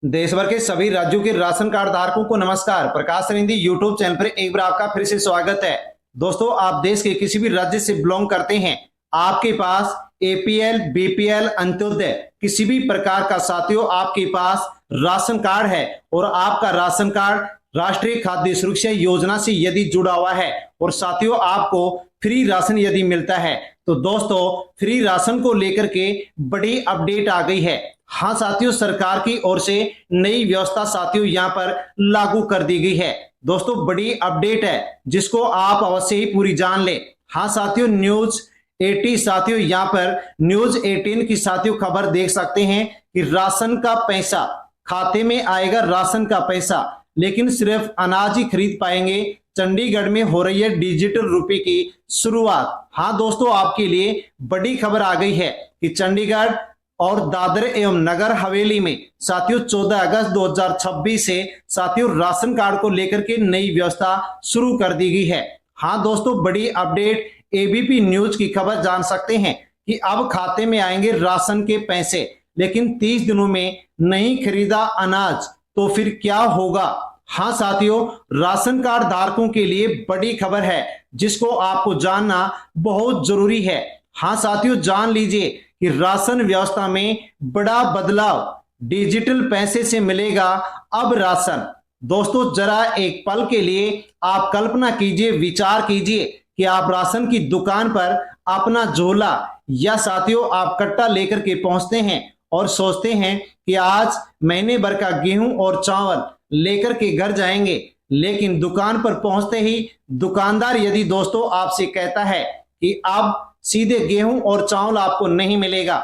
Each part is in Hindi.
देश भर के सभी राज्यों के राशन कार्ड धारकों को नमस्कार। प्रकाश रिंदी यूट्यूब चैनल पर एक बार आपका फिर से स्वागत है। दोस्तों, आप देश के किसी भी राज्य से बिलोंग करते हैं, आपके पास एपीएल, बीपीएल, अंत्योदय किसी भी प्रकार का साथियों आपके पास राशन कार्ड है और आपका राशन कार्ड राष्ट्रीय खाद्य सुरक्षा योजना से यदि जुड़ा हुआ है और साथियों आपको फ्री राशन यदि मिलता है, तो दोस्तों फ्री राशन को लेकर के बड़ी अपडेट आ गई है। हाँ साथियों, सरकार की ओर से नई व्यवस्था साथियों यहां पर लागू कर दी गई है। दोस्तों बड़ी अपडेट है जिसको आप अवश्य ही पूरी जान ले। हाँ साथियों, न्यूज 18 साथियों यहां पर न्यूज 18 की साथियों खबर देख सकते हैं कि राशन का पैसा खाते में आएगा, राशन का पैसा, लेकिन सिर्फ अनाज ही खरीद पाएंगे। चंडीगढ़ में हो रही है डिजिटल रुपए की शुरुआत। हाँ दोस्तों, आपके लिए बड़ी खबर आ गई है कि चंडीगढ़ और दादर एवं नगर हवेली में साथियों 14 अगस्त 2026 से साथियों राशन कार्ड को लेकर के नई व्यवस्था शुरू कर दी गई है। हाँ दोस्तों, बड़ी अपडेट एबीपी न्यूज की खबर जान सकते हैं कि अब खाते में आएंगे राशन के पैसे, लेकिन 30 दिनों में नहीं खरीदा अनाज तो फिर क्या होगा। हाँ साथियों, राशन कार्ड धारकों के लिए बड़ी खबर है जिसको आपको जानना बहुत जरूरी है। हाँ साथियों, जान लीजिए कि राशन व्यवस्था में बड़ा बदलाव, डिजिटल पैसे से मिलेगा अब राशन। दोस्तों जरा एक पल के लिए आप कल्पना कीजिए, विचार कीजिए कि आप राशन की दुकान पर अपना झोला या साथियों आप कट्टा लेकर के पहुंचते हैं और सोचते हैं कि आज महीने भर का गेहूं और चावल लेकर के घर जाएंगे, लेकिन दुकान पर पहुंचते ही दुकानदार यदि दोस्तों आपसे कहता है कि अब सीधे गेहूं और चावल आपको नहीं मिलेगा,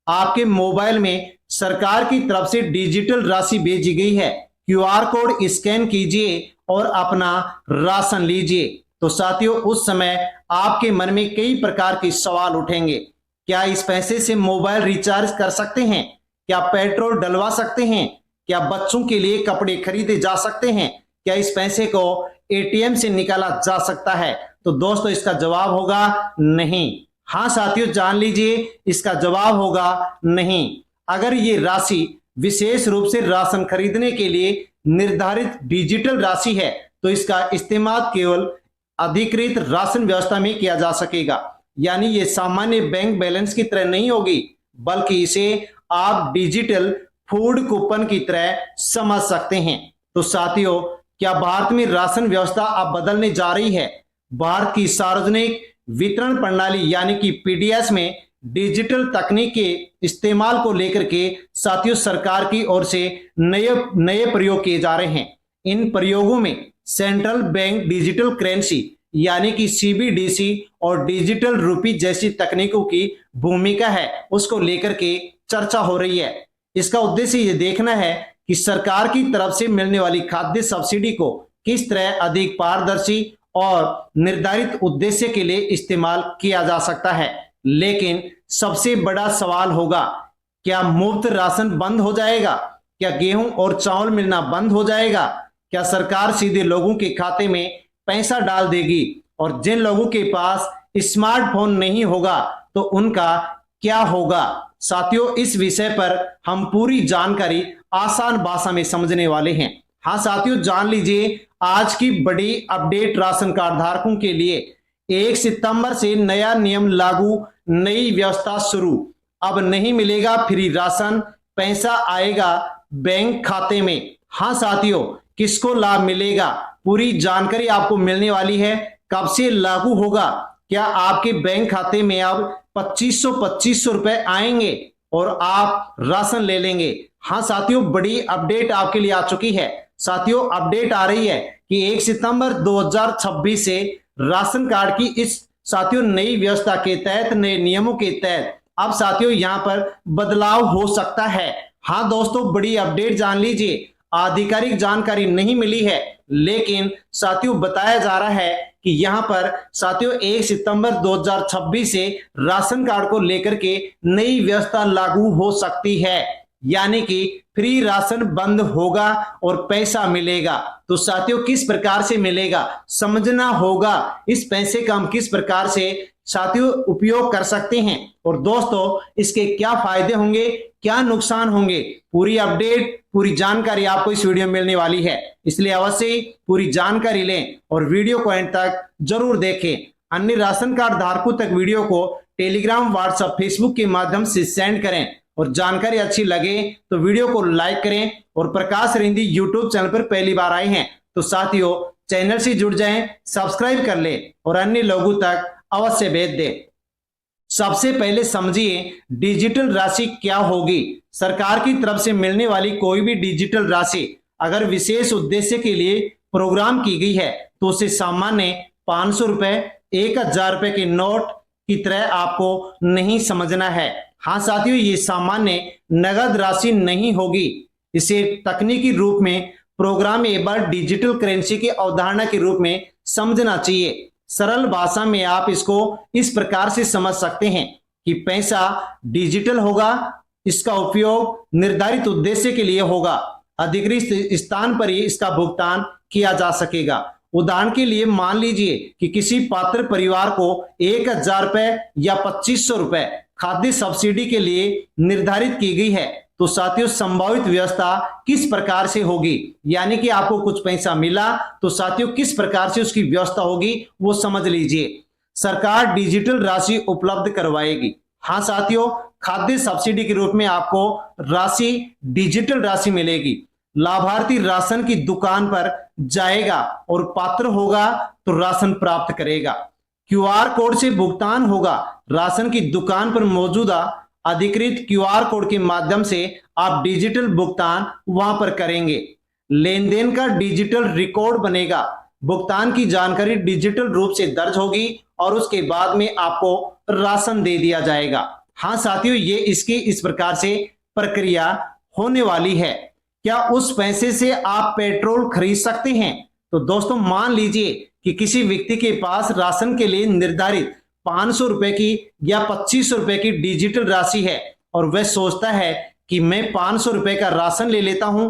आपके मोबाइल में सरकार की तरफ से डिजिटल राशि भेजी गई है, क्यूआर कोड स्कैन कीजिए और अपना राशन लीजिए, तो साथियों उस समय आपके मन में कई प्रकार के सवाल उठेंगे। क्या इस पैसे से मोबाइल रिचार्ज कर सकते हैं? क्या पेट्रोल डलवा सकते हैं? क्या बच्चों के लिए कपड़े खरीदे जा सकते हैं? क्या इस पैसे को एटीएम से निकाला जा सकता है? तो दोस्तों इसका जवाब होगा नहीं। हाँ साथियों, जान लीजिए इसका जवाब होगा नहीं। अगर ये राशि विशेष रूप से राशन खरीदने के लिए निर्धारित डिजिटल राशि है तो इसका इस्तेमाल केवल अधिकृत राशन व्यवस्था में किया जा सकेगा, यानी ये सामान्य बैंक बैलेंस की तरह नहीं होगी, बल्कि इसे आप डिजिटल फूड कूपन की तरह समझ सकते हैं। तो साथियों, क्या भारत में राशन व्यवस्था अब बदलने जा रही है? भारत की सार्वजनिक वितरण प्रणाली यानी कि पीडीएस में डिजिटल तकनीक के इस्तेमाल को लेकर के साथियों सरकार की ओर से नए प्रयोग किए जा रहे हैं। इन प्रयोगों में सेंट्रल बैंक डिजिटल करेंसी यानी कि सीबीडीसी और डिजिटल रूपी जैसी तकनीकों की भूमिका है, उसको लेकर के चर्चा हो रही है। इसका उद्देश्य ये देखना है कि सरकार की तरफ से मिलने वाली खाद्य सब्सिडी को किस तरह अधिक पारदर्शी और निर्धारित उद्देश्य के लिए इस्तेमाल किया जा सकता है। लेकिन सबसे बड़ा सवाल होगा, क्या मुफ्त राशन बंद हो जाएगा? क्या गेहूं और चावल मिलना बंद हो जाएगा? क्या सरकार सीधे लोगों के खाते में पैसा डाल देगी? और जिन लोगों के पास स्मार्टफोन नहीं होगा तो उनका क्या होगा? साथियों, इस विषय पर हम पूरी जानकारी आसान भाषा में समझने वाले हैं। हाँ साथियों, जान लीजिए आज की बड़ी अपडेट राशन कार्ड धारकों के लिए। 1 सितंबर से नया नियम लागू, नई व्यवस्था शुरू। अब नहीं मिलेगा फ्री राशन, पैसा आएगा बैंक खाते में। हाँ साथियों, किसको लाभ मिलेगा? पूरी जानकारी आपको मिलने वाली है। कब से लागू होगा? क्या आपके बैंक खाते में अब 2500 रुपए आएंगे और आप राशन ले लेंगे? हाँ साथियों, बड़ी अपडेट आपके लिए आ चुकी है। साथियों अपडेट आ रही है कि 1 सितंबर 2026 से राशन कार्ड की इस साथियों नई व्यवस्था के तहत, नए नियमों के तहत अब साथियों यहां पर बदलाव हो सकता है। हाँ दोस्तों, बड़ी अपडेट जान लीजिए। आधिकारिक जानकारी नहीं मिली है, लेकिन साथियों बताया जा रहा है कि यहां पर साथियों 1 सितंबर 2026 से राशन कार्ड को लेकर के नई व्यवस्था लागू हो सकती है, यानी कि फ्री राशन बंद होगा और पैसा मिलेगा। तो साथियों किस प्रकार से मिलेगा समझना होगा, इस पैसे का हम किस प्रकार से साथियों उपयोग कर सकते हैं और दोस्तों इसके क्या फायदे होंगे, क्या नुकसान होंगे, पूरी अपडेट, पूरी जानकारी आपको इस वीडियो में मिलने वाली है। इसलिए अवश्य ही पूरी जानकारी लें और वीडियो को एंड तक जरूर देखें। अन्य राशन कार्ड धारकों तक वीडियो को टेलीग्राम, व्हाट्सएप, फेसबुक के माध्यम से सेंड करें और जानकारी अच्छी लगे तो वीडियो को लाइक करें। और प्रकाश रिंदी यूट्यूब चैनल पर पहली बार आए हैं तो साथियों चैनल से जुड़ जाएं, सब्सक्राइब कर ले और अन्य लोगों तक अवश्य भेज दे। सबसे पहले समझिए डिजिटल राशि क्या होगी। सरकार की तरफ से मिलने वाली कोई भी डिजिटल राशि अगर विशेष उद्देश्य के लिए प्रोग्राम की गई है तो उसे सामान्य 500 रुपए, 1000 रुपए के नोट की तरह आपको नहीं समझना है। हाँ साथियों, ये सामान्य नगद राशि नहीं होगी। इसे तकनीकी रूप में प्रोग्रामेबल डिजिटल करेंसी की अवधारणा के रूप में समझना चाहिए। सरल भाषा में आप इसको इस प्रकार से समझ सकते हैं कि पैसा डिजिटल होगा, इसका उपयोग निर्धारित उद्देश्य के लिए होगा, अधिकृत स्थान पर ही इसका भुगतान किया जा सकेगा। उदाहरण के लिए मान लीजिए कि किसी पात्र परिवार को 1000 रुपए या 2500 रुपए खाद्य सब्सिडी के लिए निर्धारित की गई है तो साथियों संभावित व्यवस्था किस प्रकार से होगी, यानी कि आपको कुछ पैसा मिला तो साथियों किस प्रकार से उसकी व्यवस्था होगी वो समझ लीजिए। सरकार डिजिटल राशि उपलब्ध करवाएगी। हाँ साथियों, खाद्य सब्सिडी के रूप में आपको राशि डिजिटल राशि मिलेगी। लाभार्थी राशन की दुकान पर जाएगा और पात्र होगा तो राशन प्राप्त करेगा। क्यूआर कोड से भुगतान होगा। राशन की दुकान पर मौजूदा अधिकृत क्यूआर कोड के माध्यम से आप डिजिटल भुगतान वहां पर करेंगे। लेन देन का डिजिटल रिकॉर्ड बनेगा। भुगतान की जानकारी डिजिटल रूप से दर्ज होगी और उसके बाद में आपको राशन दे दिया जाएगा। हाँ साथियों, ये इसकी इस प्रकार से प्रक्रिया होने वाली है। क्या उस पैसे से आप पेट्रोल खरीद सकते हैं? तो दोस्तों मान लीजिए कि किसी व्यक्ति के पास राशन के लिए निर्धारित 500 रुपए की या 2500 रुपए की डिजिटल राशि है और वह सोचता है कि मैं 500 रुपए का राशन ले लेता हूं,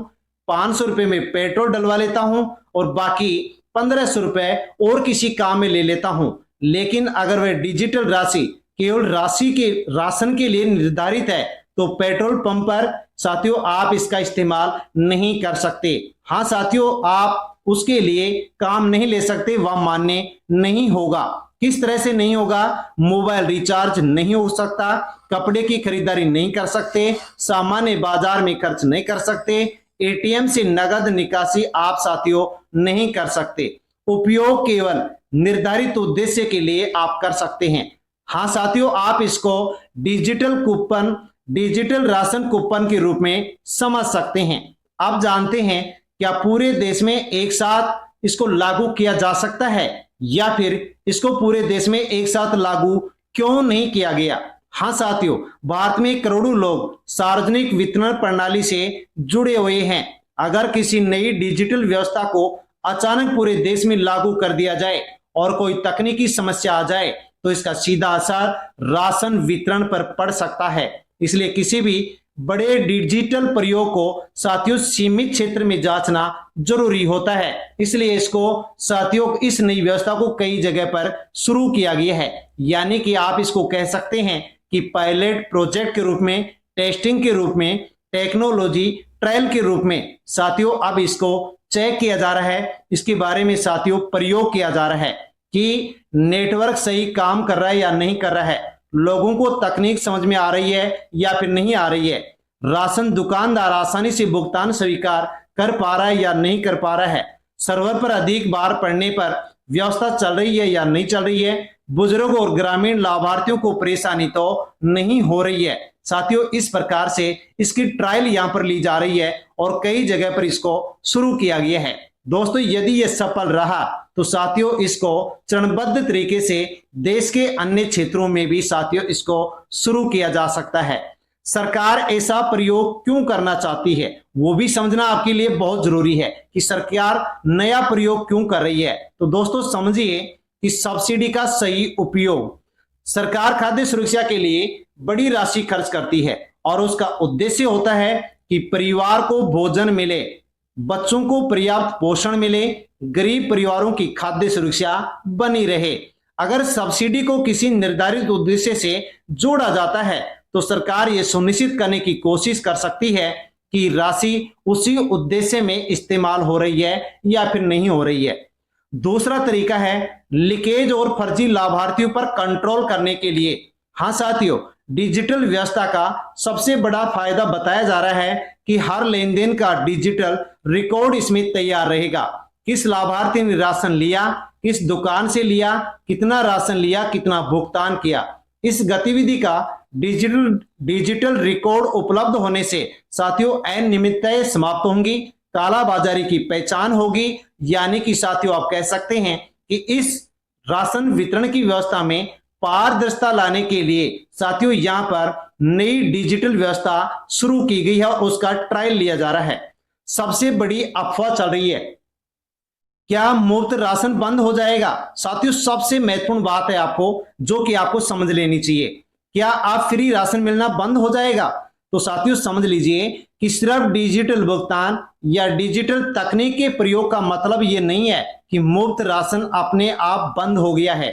500 रुपए में पेट्रोल डलवा लेता हूं और बाकी 1500 रुपए और किसी काम में ले लेता हूं। लेकिन अगर वह डिजिटल राशि केवल राशि के राशन के लिए निर्धारित है तो पेट्रोल पंप पर साथियों आप इसका इस्तेमाल नहीं कर सकते। हाँ साथियों, आप उसके लिए काम नहीं ले सकते, वह मान्य नहीं होगा। किस तरह से नहीं होगा? मोबाइल रिचार्ज नहीं हो सकता, कपड़े की खरीदारी नहीं कर सकते, सामान्य बाजार में खर्च नहीं कर सकते, एटीएम से नगद निकासी आप साथियों नहीं कर सकते। उपयोग केवल निर्धारित उद्देश्य के लिए आप कर सकते हैं। हाँ साथियों, आप इसको digital coupon, digital ration coupon के रूप में समझ सकते हैं। आप जानते हैं क्या पूरे देश में एक साथ इसको लागू किया जा सकता है या फिर इसको पूरे देश में एक साथ लागू क्यों नहीं किया गया? हाँ साथियों, भारत में करोड़ों लोग सार्वजनिक वितरण प्रणाली से जुड़े हुए हैं। अगर किसी नई डिजिटल व्यवस्था को अचानक पूरे देश में लागू कर दिया जाए और कोई तकनीकी समस्या आ जाए तो इसका सीधा असर राशन वितरण पर पड़ सकता है। इसलिए किसी भी बड़े डिजिटल प्रयोग को साथियों सीमित क्षेत्र में जांचना जरूरी होता है। इसलिए इसको साथियों इस नई व्यवस्था को कई जगह पर शुरू किया गया है, यानी कि आप इसको कह सकते हैं कि पायलट प्रोजेक्ट के रूप में, टेस्टिंग के रूप में, टेक्नोलॉजी ट्रायल के रूप में साथियों अब इसको चेक किया जा रहा है। इसके बारे में साथियों प्रयोग किया जा रहा है कि नेटवर्क सही काम कर रहा है या नहीं कर रहा है, लोगों को तकनीक समझ में आ रही है या फिर नहीं आ रही है, राशन दुकानदार आसानी से भुगतान स्वीकार कर पा रहा है या नहीं कर पा रहा है, सर्वर पर अधिक बार पड़ने पर व्यवस्था चल रही है या नहीं चल रही है, बुजुर्ग और ग्रामीण लाभार्थियों को परेशानी तो नहीं हो रही है। साथियों इस प्रकार से इसकी ट्रायल यहां पर ली जा रही है और कई जगह पर इसको शुरू किया गया है। दोस्तों यदि यह सफल रहा तो साथियों इसको चरणबद्ध तरीके से देश के अन्य क्षेत्रों में भी साथियों इसको शुरू किया जा सकता है। सरकार ऐसा प्रयोग क्यों करना चाहती है वो भी समझना आपके लिए बहुत जरूरी है कि सरकार नया प्रयोग क्यों कर रही है। तो दोस्तों समझिए कि सब्सिडी का सही उपयोग। सरकार खाद्य सुरक्षा के लिए बड़ी राशि खर्च करती है और उसका उद्देश्य होता है कि परिवार को भोजन मिले, बच्चों को पर्याप्त पोषण मिले, गरीब परिवारों की खाद्य सुरक्षा बनी रहे। अगर सब्सिडी को किसी निर्धारित उद्देश्य से जोड़ा जाता है तो सरकार ये सुनिश्चित करने की कोशिश कर सकती है कि राशि उसी उद्देश्य में इस्तेमाल हो रही है या फिर नहीं हो रही है। दूसरा तरीका है लीकेज और फर्जी लाभार्थियों पर कंट्रोल करने के लिए। हाँ साथियों, डिजिटल व्यवस्था का सबसे बड़ा फायदा बताया जा रहा है कि हर लेन देन का डिजिटल रिकॉर्ड इसमें तैयार रहेगा। किस लाभार्थी ने राशन लिया, किस दुकान से लिया, कितना राशन लिया, कितना भुगतान किया, इस गतिविधि का डिजिटल रिकॉर्ड उपलब्ध होने से साथियों अनियमितताएं समाप्त होंगी, कालाबाजारी की पहचान होगी। यानी कि साथियों आप कह सकते हैं कि इस राशन वितरण की व्यवस्था में पारदर्शिता लाने के लिए साथियों यहां पर नई डिजिटल व्यवस्था शुरू की गई है और उसका ट्रायल लिया जा रहा है। सबसे बड़ी अफवाह चल रही है, क्या मुफ्त राशन बंद हो जाएगा? साथियों सबसे महत्वपूर्ण बात है आपको जो कि आपको समझ लेनी चाहिए, क्या आप फ्री राशन मिलना बंद हो जाएगा? तो साथियों समझ लीजिए कि सिर्फ डिजिटल भुगतान या डिजिटल तकनीक के प्रयोग का मतलब यह नहीं है कि मुफ्त राशन अपने आप बंद हो गया है।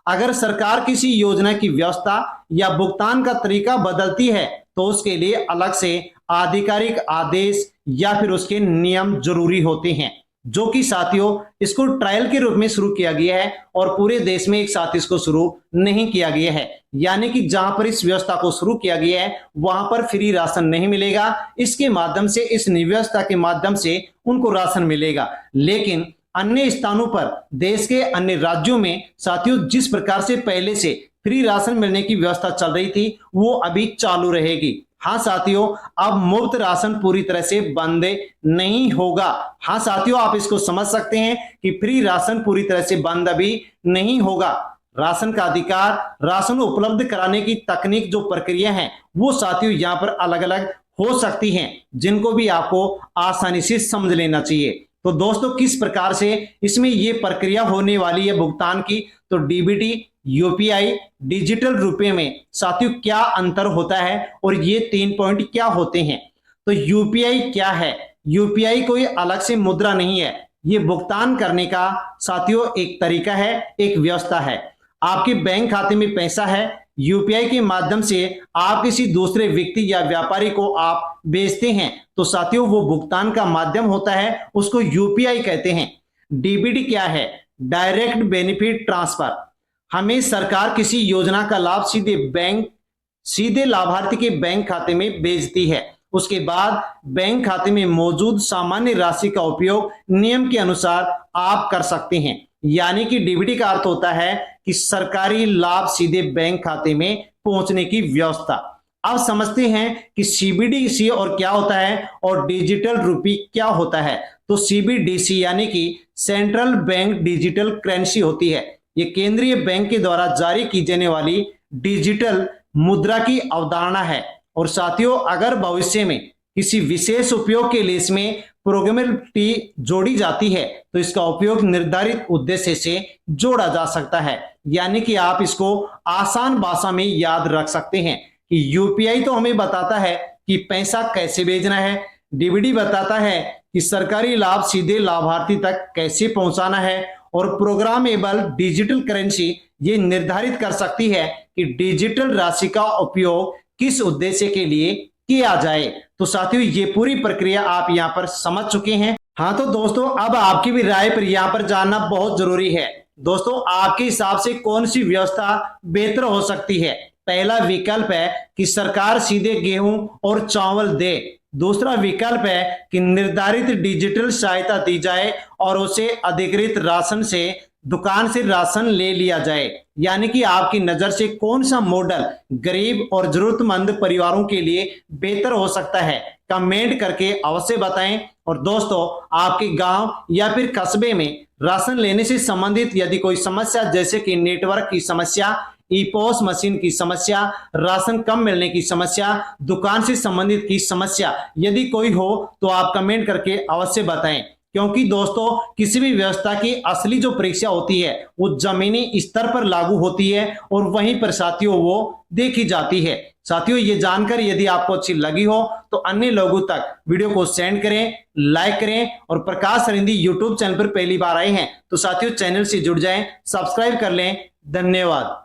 अगर सरकार किसी योजना की व्यवस्था या भुगतान का तरीका बदलती है तो उसके लिए अलग से आधिकारिक आदेश या फिर उसके नियम जरूरी होते हैं, जो कि साथियों इसको ट्रायल के रूप में शुरू किया गया है और पूरे देश में एक साथ इसको शुरू नहीं किया गया है। यानी कि जहां पर इस व्यवस्था को शुरू किया गया है वहां पर फ्री राशन नहीं मिलेगा, इसके माध्यम से इस व्यवस्था के माध्यम से उनको राशन मिलेगा। लेकिन अन्य स्थानों पर देश के अन्य राज्यों में साथियों जिस प्रकार से पहले से फ्री राशन मिलने की व्यवस्था चल रही थी वो अभी चालू रहेगी। हाँ साथियों, अब मुफ्त राशन पूरी तरह से बंद नहीं होगा। हाँ साथियों, आप इसको समझ सकते हैं कि फ्री राशन पूरी तरह से बंद अभी नहीं होगा। राशन का अधिकार, राशन उपलब्ध कराने की तकनीक जो प्रक्रिया है वो साथियों यहाँ पर अलग अलग हो सकती हैं, जिनको भी आपको आसानी से समझ लेना चाहिए। तो दोस्तों किस प्रकार से इसमें ये प्रक्रिया होने वाली है भुगतान की, तो डीबीटी, यूपीआई, डिजिटल रुपए में साथियों क्या अंतर होता है और ये 3 पॉइंट क्या होते हैं। तो यूपीआई क्या है? यूपीआई कोई अलग से मुद्रा नहीं है, ये भुगतान करने का साथियों एक तरीका है, एक व्यवस्था है। आपके बैंक खाते में पैसा है, यूपीआई के माध्यम से आप किसी दूसरे व्यक्ति या व्यापारी को आप भेजते हैं तो साथियों वो भुगतान का माध्यम होता है, उसको यूपीआई कहते हैं। डीबीटी क्या है? Direct benefit transfer. हमें सरकार किसी योजना का लाभ सीधे लाभार्थी के बैंक खाते में भेजती है, उसके बाद बैंक खाते में मौजूद सामान्य राशि का उपयोग नियम के अनुसार आप कर सकते हैं। यानी कि डीबीटी का अर्थ होता है कि सरकारी लाभ सीधे बैंक खाते में पहुंचने की व्यवस्था। अब समझते हैं कि सीबीडीसी और क्या होता है और डिजिटल रुपी क्या होता है। तो सीबीडीसी यानी कि सेंट्रल बैंक डिजिटल करेंसी होती है, ये केंद्रीय बैंक के द्वारा जारी की जाने वाली डिजिटल मुद्रा की अवधारणा है। और साथियों अगर भविष्य में किसी विशेष उपयोग के लिए इसमें प्रोग्रामेबिलिटी जोड़ी जाती है तो इसका उपयोग निर्धारित उद्देश्य से जोड़ा जा सकता है। यानी कि आप इसको आसान भाषा में याद रख सकते हैं कि यूपीआई तो हमें बताता है कि पैसा कैसे भेजना है, डीबीटी बताता है कि सरकारी लाभ सीधे लाभार्थी तक कैसे पहुंचाना है, और प्रोग्रामेबल डिजिटल करेंसी ये निर्धारित कर सकती है कि डिजिटल राशि का उपयोग किस उद्देश्य के लिए किया जाए। तो साथियों ये पूरी प्रक्रिया आप यहाँ पर समझ चुके हैं। हाँ तो दोस्तों अब आपकी भी राय पर यहाँ पर जानना बहुत जरूरी है। दोस्तों आपके हिसाब से कौन सी व्यवस्था बेहतर हो सकती है? पहला विकल्प है कि सरकार सीधे गेहूं और चावल दे। दूसरा विकल्प है कि निर्धारित डिजिटल सहायता दी जाए और उसे अधिकृत राशन से दुकान से राशन ले लिया जाए। यानी कि आपकी नजर से कौन सा मॉडल गरीब और जरूरतमंद परिवारों के लिए बेहतर हो सकता है? कमेंट करके अवश्य बताएं। और दोस्तों आपके गांव या फिर कस्बे में राशन लेने से संबंधित यदि कोई समस्या जैसे कि नेटवर्क की समस्या, ईपॉस मशीन की समस्या, राशन कम मिलने की समस्या, दुकान से संबंधित की समस्या यदि कोई हो तो आप कमेंट करके अवश्य बताएं। क्योंकि दोस्तों किसी भी व्यवस्था की असली जो परीक्षा होती है वो जमीनी स्तर पर लागू होती है और वहीं पर साथियों वो देखी जाती है। साथियों ये जानकर यदि आपको अच्छी लगी हो तो अन्य लोगों तक वीडियो को सेंड करें, लाइक करें, और प्रकाश सरिंदी यूट्यूब चैनल पर पहली बार आए हैं तो साथियों चैनल से जुड़ जाएं, सब्सक्राइब कर लें। धन्यवाद।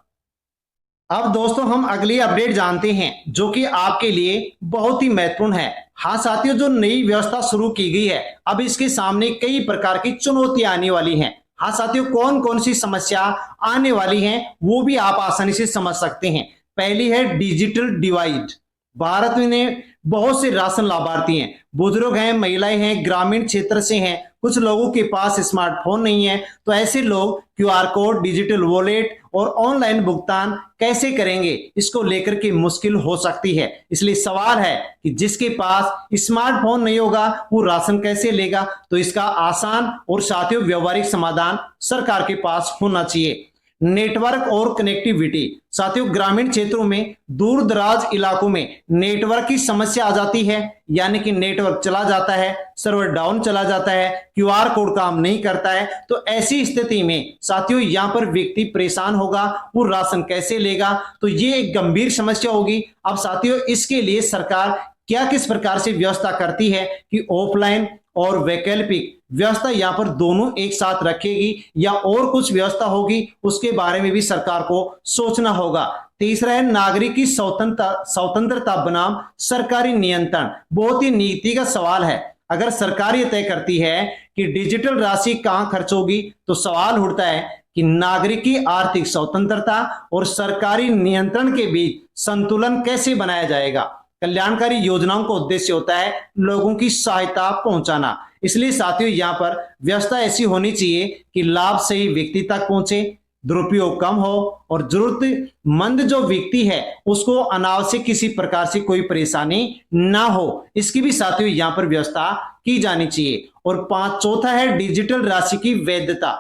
अब दोस्तों हम अगली अपडेट जानते हैं जो कि आपके लिए बहुत ही महत्वपूर्ण है। हाँ साथियों, जो नई व्यवस्था शुरू की गई है, अब इसके सामने कई प्रकार की चुनौतियां आने वाली हैं। हाँ साथियों, कौन कौन सी समस्या आने वाली हैं वो भी आप आसानी से समझ सकते हैं। पहली है डिजिटल डिवाइड। भारत में बहुत से राशन लाभार्थी हैं, बुजुर्ग हैं, महिलाएं हैं, ग्रामीण क्षेत्र से हैं, कुछ लोगों के पास स्मार्टफोन नहीं है। तो ऐसे लोग क्यूआर कोड, डिजिटल वॉलेट और ऑनलाइन भुगतान कैसे करेंगे, इसको लेकर के मुश्किल हो सकती है। इसलिए सवाल है कि जिसके पास स्मार्टफोन नहीं होगा वो राशन कैसे लेगा। तो इसका आसान और साथियों व्यवहारिक समाधान सरकार के पास होना चाहिए। नेटवर्क और कनेक्टिविटी। साथियों, ग्रामीण क्षेत्रों में, दूर दराज इलाकों में नेटवर्क की समस्या आ जाती है, यानी कि नेटवर्क चला जाता है, सर्वर डाउन चला जाता है, क्यूआर कोड काम नहीं करता है। तो ऐसी स्थिति में साथियों यहां पर व्यक्ति परेशान होगा, वो राशन कैसे लेगा। तो ये एक गंभीर समस्या होगी। अब साथियों इसके लिए सरकार क्या किस प्रकार से व्यवस्था करती है कि ऑफलाइन और वैकल्पिक व्यवस्था यहां पर दोनों एक साथ रखेगी या और कुछ व्यवस्था होगी, उसके बारे में भी सरकार को सोचना होगा। तीसरा है नागरिक की स्वतंत्रता बनाम सरकारी नियंत्रण। बहुत ही नीति का सवाल है। अगर सरकार ये तय करती है कि डिजिटल राशि कहां खर्च होगी, तो सवाल उठता है कि नागरिक की आर्थिक स्वतंत्रता और सरकारी नियंत्रण के बीच संतुलन कैसे बनाया जाएगा। कल्याणकारी योजनाओं का उद्देश्य होता है लोगों की सहायता पहुंचाना। इसलिए साथियों यहां पर व्यवस्था ऐसी होनी चाहिए कि लाभ सही व्यक्ति तक पहुंचे, दुरुपयोग कम हो और जरूरतमंद जो व्यक्ति है उसको अनावश्यक किसी प्रकार से कोई परेशानी ना हो, इसकी भी साथियों यहां पर व्यवस्था की जानी चाहिए। और चौथा है डिजिटल राशि की वैधता।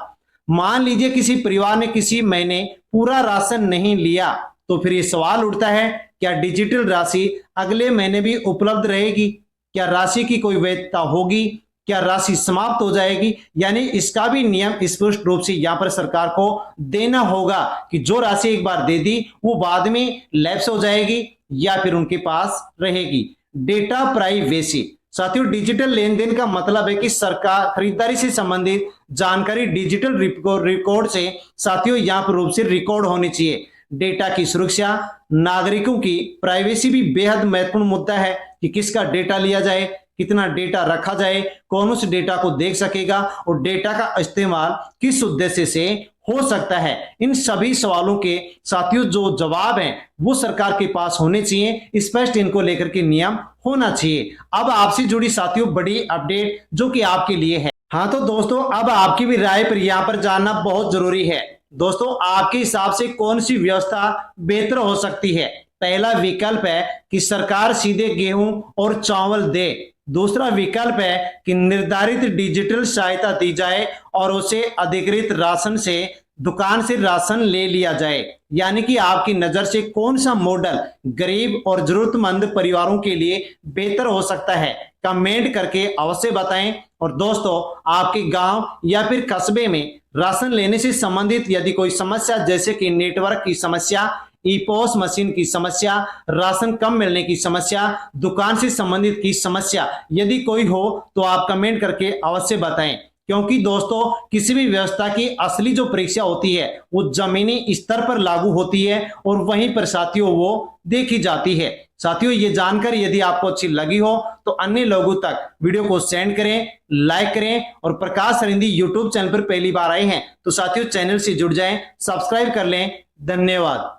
मान लीजिए किसी परिवार ने किसी महीने पूरा राशन नहीं लिया, तो फिर ये सवाल उठता है क्या डिजिटल राशि अगले महीने भी उपलब्ध रहेगी, क्या राशि की कोई वैधता होगी, क्या राशि समाप्त हो जाएगी। यानी इसका भी नियम स्पष्ट रूप से यहां पर सरकार को देना होगा कि जो राशि एक बार दे दी वो बाद में लैप्स हो जाएगी या फिर उनके पास रहेगी। Data privacy. साथियों डिजिटल लेन देन का मतलब है कि सरकार खरीदारी से संबंधित जानकारी डिजिटल रिकॉर्ड से साथियों यहां पर रूप से रिकॉर्ड होनी चाहिए। डेटा की सुरक्षा, नागरिकों की प्राइवेसी भी बेहद महत्वपूर्ण मुद्दा है कि किसका डेटा लिया जाए, कितना डेटा रखा जाए, कौन उस डेटा को देख सकेगा और डेटा का इस्तेमाल किस उद्देश्य से हो सकता है। इन सभी सवालों के साथियों जो जवाब हैं वो सरकार के पास होने चाहिए, स्पष्ट इनको लेकर के नियम होना चाहिए। अब आपसे जुड़ी साथियों बड़ी अपडेट जो कि आपके लिए है। हाँ तो दोस्तों अब आपकी भी राय पर यहाँ पर जानना बहुत जरूरी है। दोस्तों आपके हिसाब से कौन सी व्यवस्था बेहतर हो सकती है। पहला विकल्प है कि सरकार सीधे गेहूं और चावल दे। दूसरा विकल्प है कि निर्धारित डिजिटल सहायता दी जाए और उसे अधिकृत राशन से दुकान से राशन ले लिया जाए। यानी कि आपकी नजर से कौन सा मॉडल गरीब और जरूरतमंद परिवारों के लिए बेहतर हो सकता है, कमेंट करके अवश्य बताएं। और दोस्तों आपके गांव या फिर कस्बे में राशन लेने से संबंधित यदि कोई समस्या जैसे कि नेटवर्क की समस्या, ईपॉस मशीन की समस्या, राशन कम मिलने की समस्या, दुकान से संबंधित की समस्या यदि कोई हो तो आप कमेंट करके अवश्य बताएं। क्योंकि दोस्तों किसी भी व्यवस्था की असली जो परीक्षा होती है वो जमीनी स्तर पर लागू होती है और वहीं पर साथियों वो देखी जाती है। साथियों ये जानकारी यदि आपको अच्छी लगी हो तो अन्य लोगों तक वीडियो को सेंड करें, लाइक करें और प्रकाश सरिंदी यूट्यूब चैनल पर पहली बार आए हैं तो साथियों चैनल से जुड़ जाएं, सब्सक्राइब कर लें। धन्यवाद।